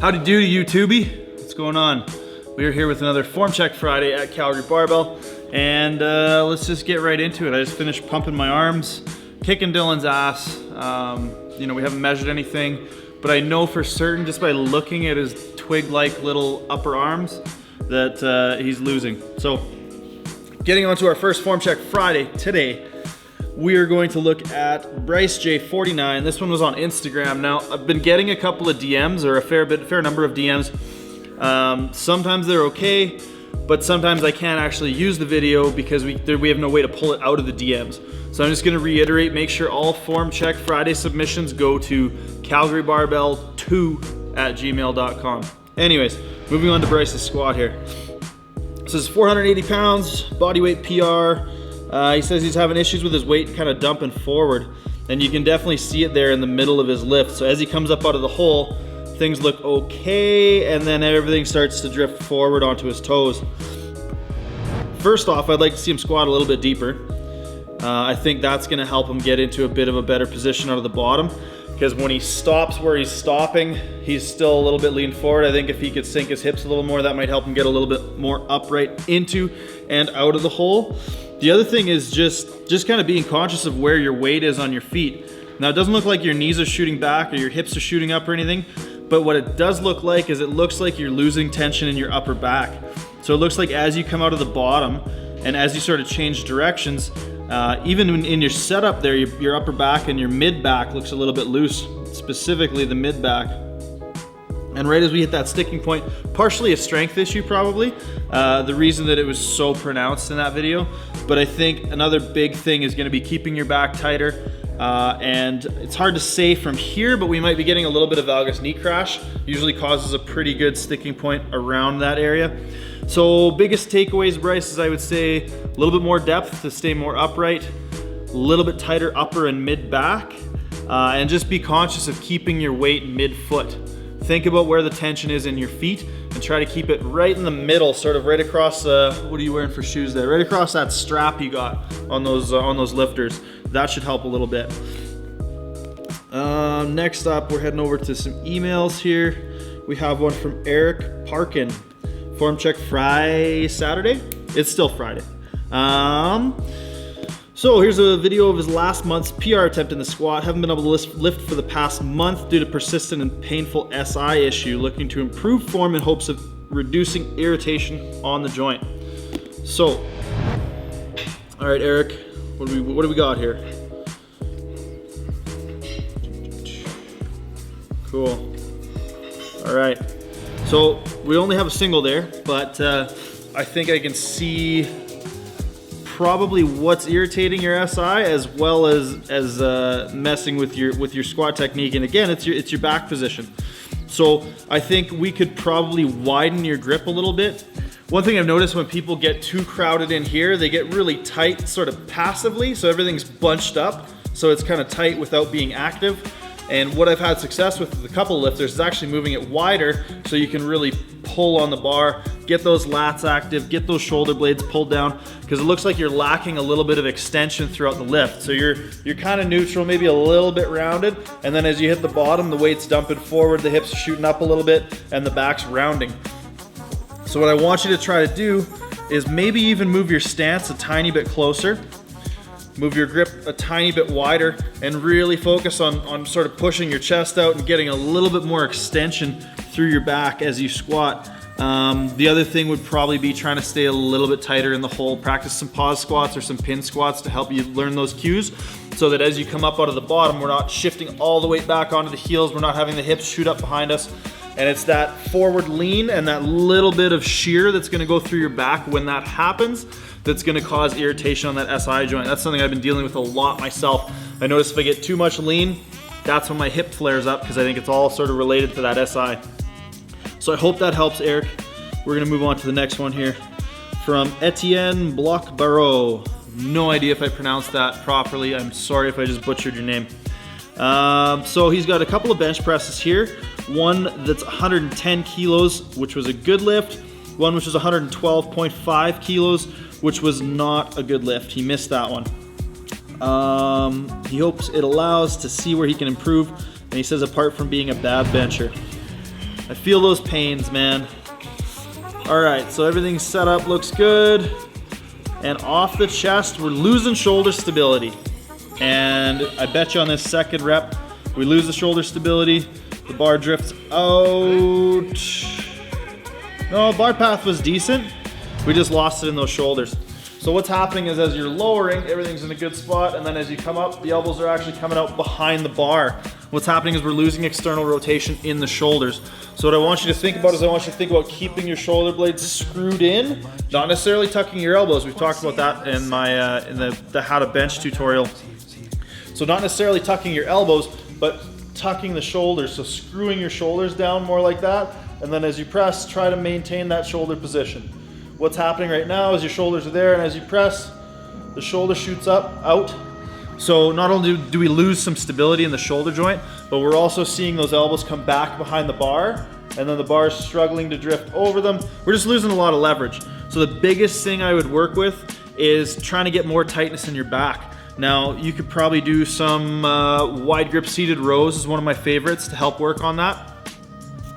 Howdy do to you, Tubi. What's going on? We are here with another Form Check Friday at Calgary Barbell, and let's just get right into it. I just finished pumping my arms, kicking Dylan's ass. You know, we haven't measured anything, but I know for certain just by looking at his twig-like little upper arms that he's losing. So, getting on to our first Form Check Friday today, we are going to look at Bryce J49. This one was on Instagram. Now, I've been getting a couple of DMs, or a fair number of DMs. Sometimes they're okay, but sometimes I can't actually use the video because we have no way to pull it out of the DMs. So I'm just gonna reiterate, make sure all Form Check Friday submissions go to calgarybarbell2@gmail.com. Anyways, moving on to Bryce's squat here. This is 480 pounds, body weight PR. He says he's having issues with his weight kind of dumping forward, and you can definitely see it there in the middle of his lift. So as he comes up out of the hole, things look okay, and then everything starts to drift forward onto his toes. First off, I'd like to see him squat a little bit deeper. I think that's gonna help him get into a bit of a better position out of the bottom, because when he stops where he's stopping, he's still a little bit leaned forward. I think if he could sink his hips a little more, that might help him get a little bit more upright into and out of the hole. The other thing is just kind of being conscious of where your weight is on your feet. Now, it doesn't look like your knees are shooting back or your hips are shooting up or anything, but what it does look like is it looks like you're losing tension in your upper back. So it looks like as you come out of the bottom and as you sort of change directions, even in your setup there, your upper back and your mid back looks a little bit loose, specifically the mid back. And right as we hit that sticking point, partially a strength issue probably, the reason that it was so pronounced in that video, but I think another big thing is gonna be keeping your back tighter, and it's hard to say from here, but we might be getting a little bit of valgus knee crash. Usually causes a pretty good sticking point around that area. So biggest takeaways, Bryce, is I would say a little bit more depth to stay more upright, a little bit tighter upper and mid back, and just be conscious of keeping your weight mid foot. Think about where the tension is in your feet and try to keep it right in the middle, sort of right across, what are you wearing for shoes there? Right across that strap you got on those lifters. That should help a little bit. Next up, we're heading over to some emails here. We have one from Eric Parkin. Form Check Friday, Saturday? It's still Friday. So here's a video of his last month's PR attempt in the squat. Haven't been able to lift for the past month due to persistent and painful SI issue. Looking to improve form in hopes of reducing irritation on the joint. So, all right, Eric, what do we got here? Cool. All right. So we only have a single there, but I think I can see probably what's irritating your SI as well as messing with your squat technique. And again, it's your back position. So I think we could probably widen your grip a little bit. One thing I've noticed when people get too crowded in here, they get really tight sort of passively. So everything's bunched up. So it's kind of tight without being active. And what I've had success with a couple of lifters is actually moving it wider so you can really pull on the bar, get those lats active, get those shoulder blades pulled down, because it looks like you're lacking a little bit of extension throughout the lift. So you're kind of neutral, maybe a little bit rounded, and then as you hit the bottom, the weight's dumping forward, the hips are shooting up a little bit, and the back's rounding. So what I want you to try to do is maybe even move your stance a tiny bit closer, move your grip a tiny bit wider, and really focus on sort of pushing your chest out and getting a little bit more extension through your back as you squat. The other thing would probably be trying to stay a little bit tighter in the hole. Practice some pause squats or some pin squats to help you learn those cues, so that as you come up out of the bottom, we're not shifting all the weight back onto the heels, we're not having the hips shoot up behind us. And it's that forward lean and that little bit of shear that's gonna go through your back when that happens that's gonna cause irritation on that SI joint. That's something I've been dealing with a lot myself. I notice if I get too much lean, that's when my hip flares up, because I think it's all sort of related to that SI. So I hope that helps, Eric. We're gonna move on to the next one here. From Eten Barreau. No idea if I pronounced that properly. I'm sorry if I just butchered your name. So he's got a couple of bench presses here. One that's 110 kilos, which was a good lift. One which was 112.5 kilos, which was not a good lift. He missed that one. He hopes it allows to see where he can improve, and he says apart from being a bad bencher. I feel those pains, man. All right, so everything's set up, looks good. And off the chest, we're losing shoulder stability. And I bet you on this second rep, we lose the shoulder stability, the bar drifts out. No, bar path was decent. We just lost it in those shoulders. So what's happening is as you're lowering, everything's in a good spot, and then as you come up, the elbows are actually coming out behind the bar. What's happening is we're losing external rotation in the shoulders. So what I want you to think about is I want you to think about keeping your shoulder blades screwed in, not necessarily tucking your elbows. We've talked about that in my in the how to bench tutorial. So not necessarily tucking your elbows, but tucking the shoulders. So screwing your shoulders down more like that, and then as you press, try to maintain that shoulder position. What's happening right now is your shoulders are there, and as you press, the shoulder shoots up, out. So not only do we lose some stability in the shoulder joint, but we're also seeing those elbows come back behind the bar, and then the bar is struggling to drift over them. We're just losing a lot of leverage. So the biggest thing I would work with is trying to get more tightness in your back. Now, you could probably do some wide grip seated rows is one of my favorites to help work on that.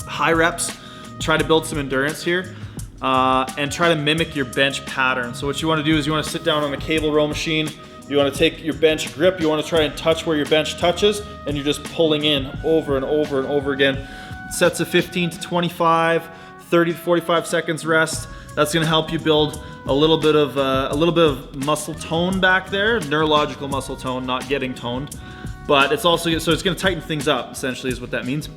High reps, try to build some endurance here. And try to mimic your bench pattern. So what you want to do is you want to sit down on a cable row machine, you want to take your bench grip, you want to try and touch where your bench touches, and you're just pulling in over and over and over again. Sets of 15 to 25, 30 to 45 seconds rest. That's going to help you build a little bit of muscle tone back there, neurological muscle tone, not getting toned. But it's also, so it's going to tighten things up, essentially is what that means.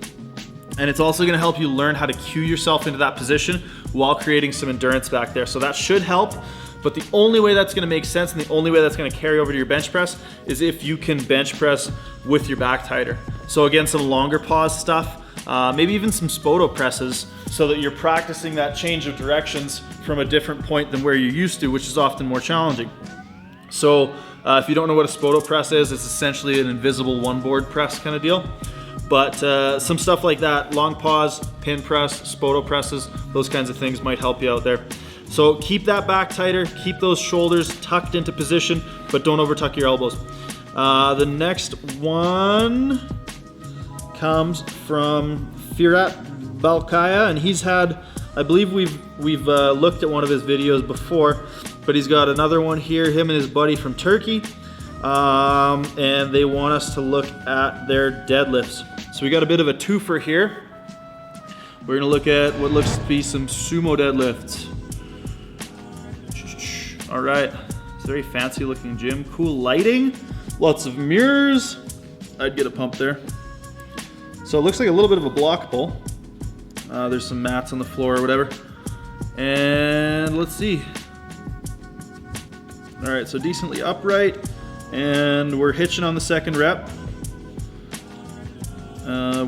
And it's also going to help you learn how to cue yourself into that position while creating some endurance back there. So that should help, but the only way that's going to make sense and the only way that's going to carry over to your bench press is if you can bench press with your back tighter. So again, some longer pause stuff, maybe even some spoto presses so that you're practicing that change of directions from a different point than where you're used to, which is often more challenging. So if you don't know what a spoto press is, it's essentially an invisible one board press kind of deal. But some stuff like that, long pause, pin press, spoto presses, those kinds of things might help you out there. So keep that back tighter, keep those shoulders tucked into position, but don't over tuck your elbows. The next one comes from Firat Balkaya, and he's had, I believe we've looked at one of his videos before, but he's got another one here, him and his buddy from Turkey, and they want us to look at their deadlifts. So we got a bit of a twofer here. We're gonna look at what looks to be some sumo deadlifts. All right, it's a very fancy looking gym, cool lighting, lots of mirrors. I'd get a pump there. So it looks like a little bit of a block pull. There's some mats on the floor or whatever. And let's see. All right, so decently upright, and we're hitching on the second rep.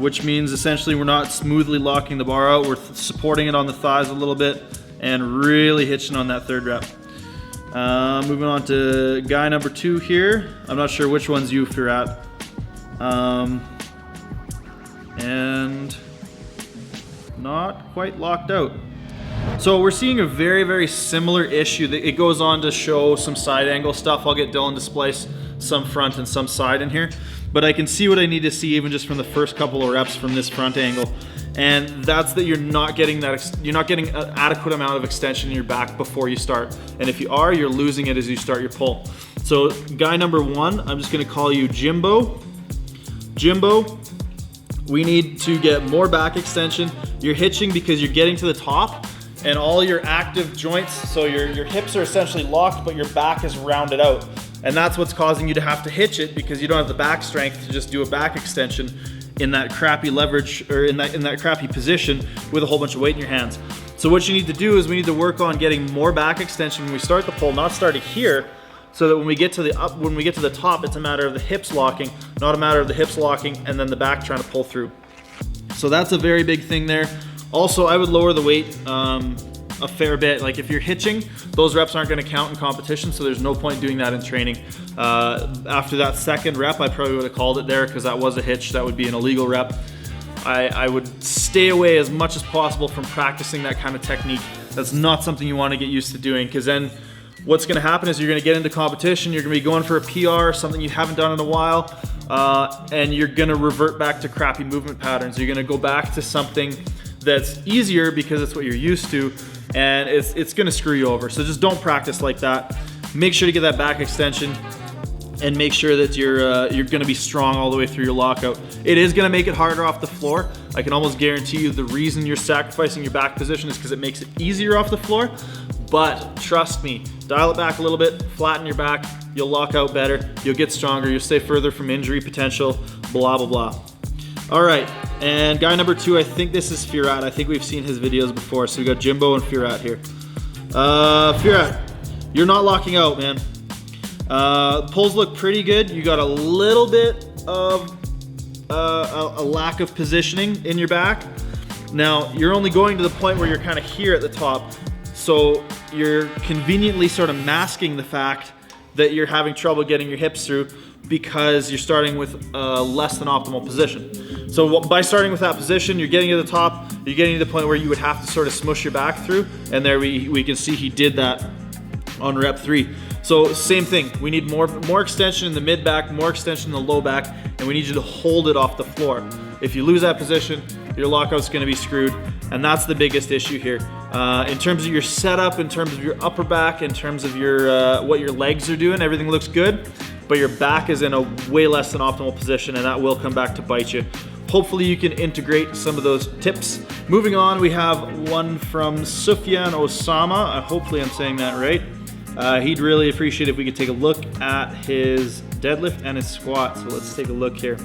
Which means essentially we're not smoothly locking the bar out, we're supporting it on the thighs a little bit and really hitching on that third rep. Moving on to guy number 2 here. I'm not sure which one's you, Firat. And not quite locked out. So we're seeing a very, very similar issue. It goes on to show some side angle stuff. I'll get Dylan to splice some front and some side in here. But I can see what I need to see even just from the first couple of reps from this front angle. And that's that you're not getting an adequate amount of extension in your back before you start. And if you are, you're losing it as you start your pull. So guy number 1, I'm just gonna call you Jimbo. Jimbo, we need to get more back extension. You're hitching because you're getting to the top and all your active joints, so your hips are essentially locked, but your back is rounded out. And that's what's causing you to have to hitch it because you don't have the back strength to just do a back extension in that crappy leverage or in that crappy position with a whole bunch of weight in your hands. So what you need to do is we need to work on getting more back extension when we start the pull, not starting here, so that when we get to the top, it's a matter of the hips locking, not a matter of the hips locking and then the back trying to pull through. So that's a very big thing there. Also, I would lower the weight a fair bit. Like if you're hitching, those reps aren't gonna count in competition, so there's no point doing that in training. After that second rep, I probably would have called it there because that was a hitch. That would be an illegal rep. I would stay away as much as possible from practicing that kind of technique. That's not something you wanna get used to doing, because then what's gonna happen is you're gonna get into competition, you're gonna be going for a PR, something you haven't done in a while, and you're gonna revert back to crappy movement patterns. You're gonna go back to something that's easier because it's what you're used to, and it's gonna screw you over. So just don't practice like that. Make sure to get that back extension and make sure that you're gonna be strong all the way through your lockout. It is gonna make it harder off the floor. I can almost guarantee you the reason you're sacrificing your back position is because it makes it easier off the floor. But trust me, dial it back a little bit, flatten your back, you'll lock out better, you'll get stronger, you'll stay further from injury potential, blah, blah, blah. All right, and guy number 2, I think this is Firat. I think we've seen his videos before. So we got Jimbo and Firat here. Firat, you're not locking out, man. Pulls look pretty good. You got a little bit of a lack of positioning in your back. Now, you're only going to the point where you're kind of here at the top. So you're conveniently sort of masking the fact that you're having trouble getting your hips through because you're starting with less than optimal position. So by starting with that position, you're getting to the top, you're getting to the point where you would have to sort of smush your back through, and there we can see he did that on rep 3. So same thing, we need more extension in the mid back, more extension in the low back, and we need you to hold it off the floor. If you lose that position, your lockout's gonna be screwed, and that's the biggest issue here. In terms of your setup, in terms of your upper back, in terms of your what your legs are doing, everything looks good, but your back is in a way less than optimal position, and that will come back to bite you. Hopefully you can integrate some of those tips. Moving on, we have one from Sufyan Osama. Hopefully I'm saying that right. He'd really appreciate if we could take a look at his deadlift and his squat. So let's take a look here.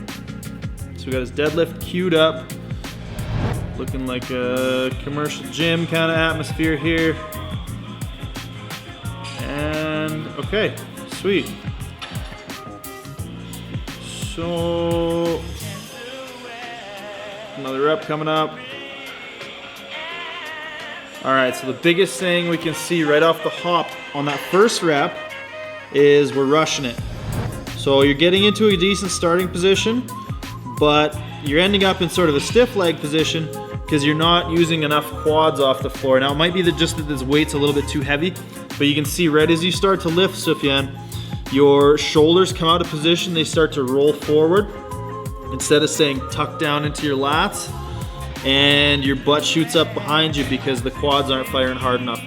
So we got his deadlift queued up. Looking like a commercial gym kind of atmosphere here. And okay, sweet. So another rep coming up. All right, so the biggest thing we can see right off the hop on that first rep is we're rushing it. So you're getting into a decent starting position, but you're ending up in sort of a stiff leg position because you're not using enough quads off the floor. Now it might be that just that this weight's a little bit too heavy, but you can see right as you start to lift, Sufyan, your shoulders come out of position, they start to roll forward instead of staying tucked down into your lats, and your butt shoots up behind you because the quads aren't firing hard enough.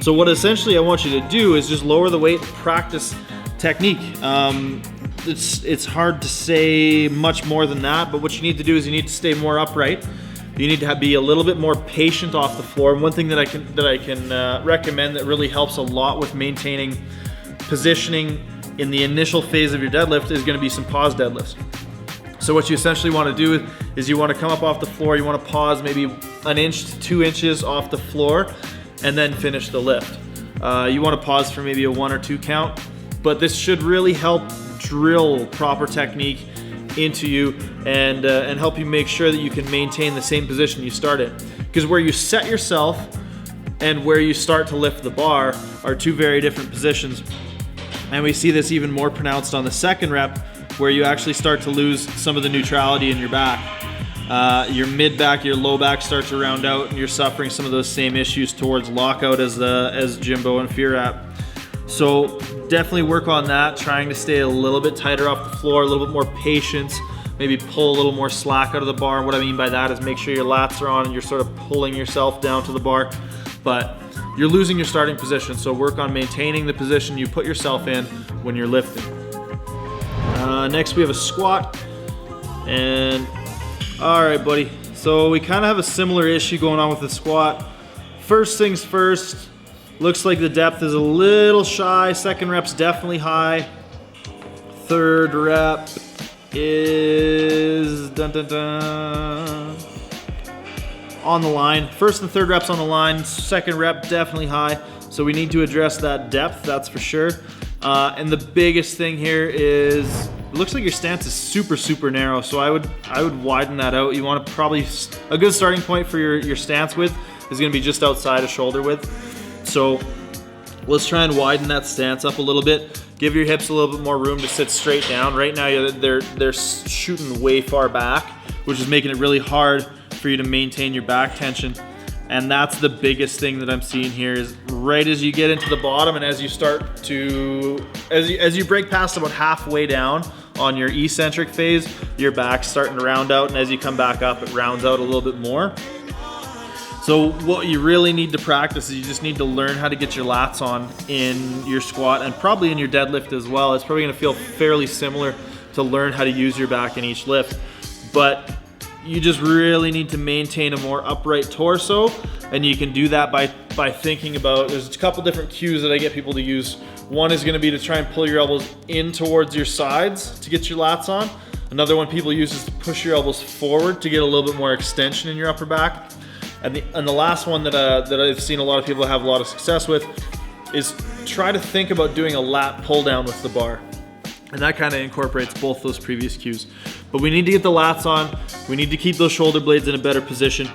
So what essentially I want you to do is just lower the weight, practice technique. It's hard to say much more than that, but what you need to do is you need to stay more upright. You need to be a little bit more patient off the floor. And one thing that I can recommend that really helps a lot with maintaining positioning in the initial phase of your deadlift is going to be some pause deadlifts. So what you essentially want to do is you want to come up off the floor, you want to pause maybe 1 inch to 2 inches off the floor, and then finish the lift. You want to pause for maybe a 1 or 2 count, but this should really help drill proper technique into you and help you make sure that you can maintain the same position you started. Because where you set yourself and where you start to lift the bar are 2 very different positions. And we see this even more pronounced on the second rep, where you actually start to lose some of the neutrality in your back. Your mid back, your low back starts to round out, and you're suffering some of those same issues towards lockout as Jimbo and Firat. So definitely work on that, trying to stay a little bit tighter off the floor, a little bit more patience, maybe pull a little more slack out of the bar. And what I mean by that is make sure your lats are on and you're sort of pulling yourself down to the bar, but you're losing your starting position. So work on maintaining the position you put yourself in when you're lifting. Next we have a squat, and all right, buddy. So we kind of have a similar issue going on with the squat. First things first, looks like the depth is a little shy. Second rep's definitely high. Third rep is on the line. First and third reps on the line. Second rep definitely high. So we need to address that depth, that's for sure. And the biggest thing here is, it looks like your stance is super narrow, so I would widen that out. You want to probably, a good starting point for your stance width is going to be just outside of shoulder width. So let's try and widen that stance up a little bit. Give your hips a little bit more room to sit straight down. Right now they're shooting way far back, which is making it really hard for you to maintain your back tension. And that's the biggest thing that I'm seeing here is right as you get into the bottom and as you start to, as you break past about halfway down on your eccentric phase, your back's starting to round out, and as you come back up, it rounds out a little bit more. So what you really need to practice is you just need to learn how to get your lats on in your squat and probably in your deadlift as well. It's probably gonna feel fairly similar to learn how to use your back in each lift. But you just really need to maintain a more upright torso, and you can do that by thinking about, there's a couple different cues that I get people to use. One is gonna be to try and pull your elbows in towards your sides to get your lats on. Another one people use is to push your elbows forward to get a little bit more extension in your upper back. And the last one that I've seen a lot of people have a lot of success with is try to think about doing a lat pull down with the bar. And that kind of incorporates both those previous cues. But we need to get the lats on. We need to keep those shoulder blades in a better position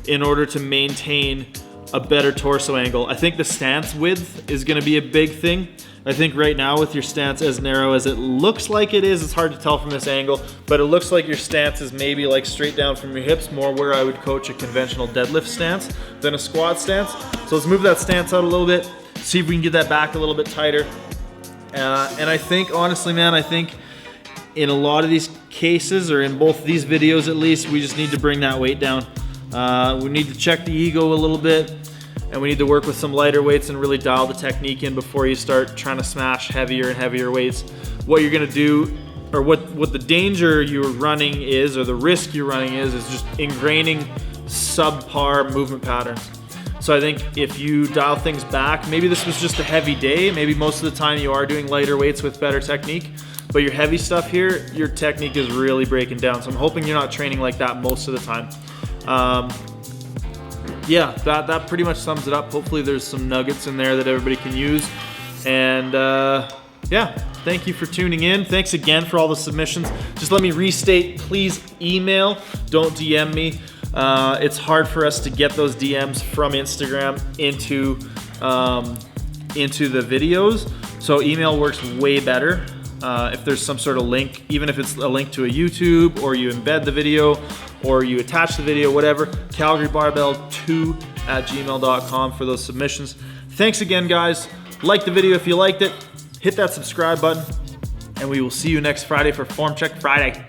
in order to maintain a better torso angle. I think the stance width is gonna be a big thing. I think right now with your stance as narrow as it looks like it is, it's hard to tell from this angle, but it looks like your stance is maybe like straight down from your hips, more where I would coach a conventional deadlift stance than a squat stance. So let's move that stance out a little bit, see if we can get that back a little bit tighter. And I think, honestly, man, I think in a lot of these cases, or in both these videos at least, we just need to bring that weight down. We need to check the ego a little bit, and we need to work with some lighter weights and really dial the technique in before you start trying to smash heavier and heavier weights. What you're gonna do, or what the danger you're running is, or the risk you're running is just ingraining subpar movement patterns. So I think if you dial things back, maybe this was just a heavy day, maybe most of the time you are doing lighter weights with better technique, but your heavy stuff here, your technique is really breaking down. So I'm hoping you're not training like that most of the time. Yeah, that pretty much sums it up. Hopefully there's some nuggets in there that everybody can use. And yeah, thank you for tuning in. Thanks again for all the submissions. Just let me restate, please email, don't DM me. It's hard for us to get those DMs from Instagram into the videos. So email works way better. If there's some sort of link, even if it's a link to a YouTube, or you embed the video, or you attach the video, whatever, calgarybarbell2@gmail.com for those submissions. Thanks again, guys. Like the video if you liked it. Hit that subscribe button, and we will see you next Friday for Form Check Friday.